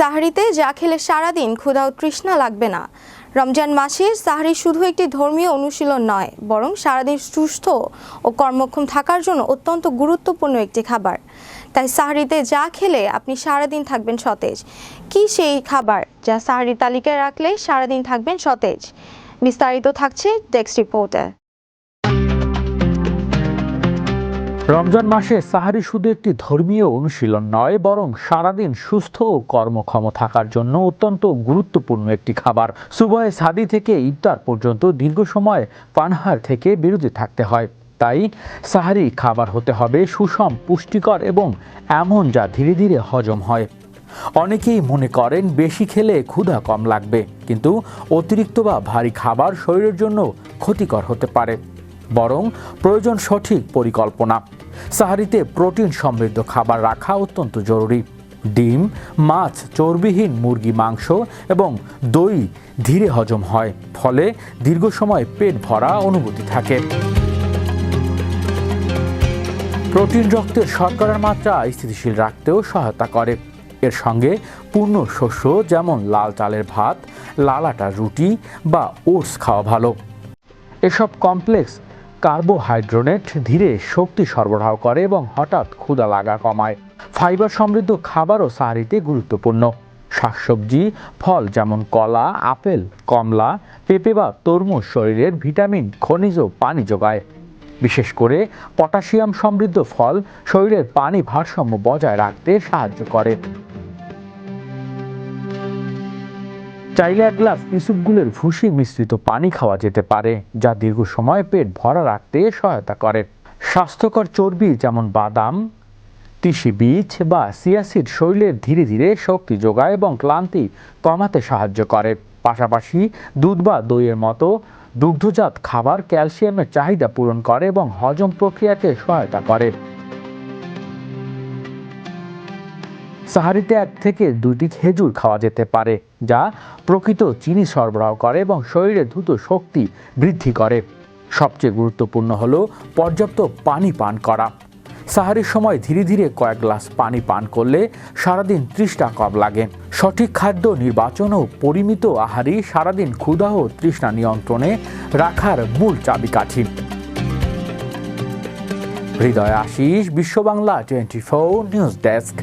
সাহরিতে যা খেলে সারাদিন ক্ষুধা ও তৃষ্ণা লাগবে না। রমজান মাসে সাহরি শুধু একটি ধর্মীয় অনুশীলন নয়, বরং সারাদিন সুস্থ ও কর্মক্ষম থাকার জন্য অত্যন্ত গুরুত্বপূর্ণ একটি খাবার। তাই সাহরিতে যা খেলে আপনি সারাদিন থাকবেন সতেজ। কি সেই খাবার যা সাহরি তালিকায় রাখলে সারাদিন থাকবেন সতেজ? বিস্তারিত থাকছে ডেস্ক রিপোর্টে। রমজান মাসে সাহারি শুধু একটি ধর্মীয় অনুশীলন নয়, বরং সারাদিন সুস্থ ও কর্মক্ষম থাকার জন্য অত্যন্ত গুরুত্বপূর্ণ একটি খাবার। সুবহে সাদি থেকে ইফতার পর্যন্ত দীর্ঘ সময় পানাহার থেকে বিরত থাকতে হয়। তাই সাহারি খাবার হতে হবে সুষম, পুষ্টিকর এবং এমন যা ধীরে ধীরে হজম হয়। অনেকেই মনে করেন বেশি খেলে ক্ষুধা কম লাগবে, কিন্তু অতিরিক্ত বা ভারী খাবার শরীরের জন্য ক্ষতিকর হতে পারে। বরং প্রয়োজন সঠিক পরিকল্পনা। সাহারিতে প্রোটিন সমৃদ্ধ খাবার রাখা অত্যন্ত জরুরি। ডিম, মাছ, চর্বিহীন মুরগি মাংস এবং দই ধীরে হজম হয়, ফলে দীর্ঘ সময় পেট ভরা অনুভূতি থাকে। প্রোটিন রক্তের শর্করার মাত্রা স্থিতিশীল রাখতেও সহায়তা করে। এর সঙ্গে পূর্ণ শস্য যেমন লাল চালের ভাত, লাল আটার রুটি বা ওটস খাওয়া ভালো। এসব কমপ্লেক্স কার্বোহাইড্রেট ধীরে শক্তি সরবরাহ করে এবং হঠাৎ ক্ষুধা লাগা কমায়। ফাইবার সমৃদ্ধ খাবারও সাহারিতে গুরুত্বপূর্ণ। শাকসবজি, ফল যেমন কলা, আপেল, কমলা, পেঁপে বা তরমুজ শরীরের ভিটামিন, খনিজ ও পানি যোগায়। বিশেষ করে পটাশিয়াম সমৃদ্ধ ফল শরীরের পানি ভারসাম্য বজায় রাখতে সাহায্য করে। চাইলে এক গ্লাস ইসবগুলের ভুসি মিশ্রিত পানি খাওয়া যেতে পারে, যা দীর্ঘ সময় পেট ভরা রাখতে সহায়তা করে। স্বাস্থ্যকর চর্বি যেমন বাদাম, তিসি বীজ বা চিয়া সিড শরীরের ধীরে ধীরে শক্তি যোগায় এবং ক্লান্তি কমাতে সাহায্য করে। পাশাপাশি দুধ বা দইয়ের মতো দুগ্ধজাত খাবার ক্যালসিয়ামের চাহিদা পূরণ করে এবং হজম প্রক্রিয়াকে সহায়তা করে। সাহারিতে 1 থেকে 2টি খেজুর খাওয়া যেতে পারে, যা প্রকৃত চিনি সরবরাহ করে এবং শরীরে দ্রুত শক্তি বৃদ্ধি করে। সবচেয়ে গুরুত্বপূর্ণ হলো পর্যাপ্ত পানি পান করা। সাহারির সময় ধীরে ধীরে কয়েক গ্লাস পানি পান করলে সারাদিন তৃষ্ণা কম লাগে। সঠিক খাদ্য নির্বাচন ও পরিমিত আহারই সারাদিন ক্ষুধা ও তৃষ্ণা নিয়ন্ত্রণে রাখার মূল চাবিকাঠি। হৃদয় আশিস, বিশ্ব বাংলা 24 নিউজ ডেস্ক।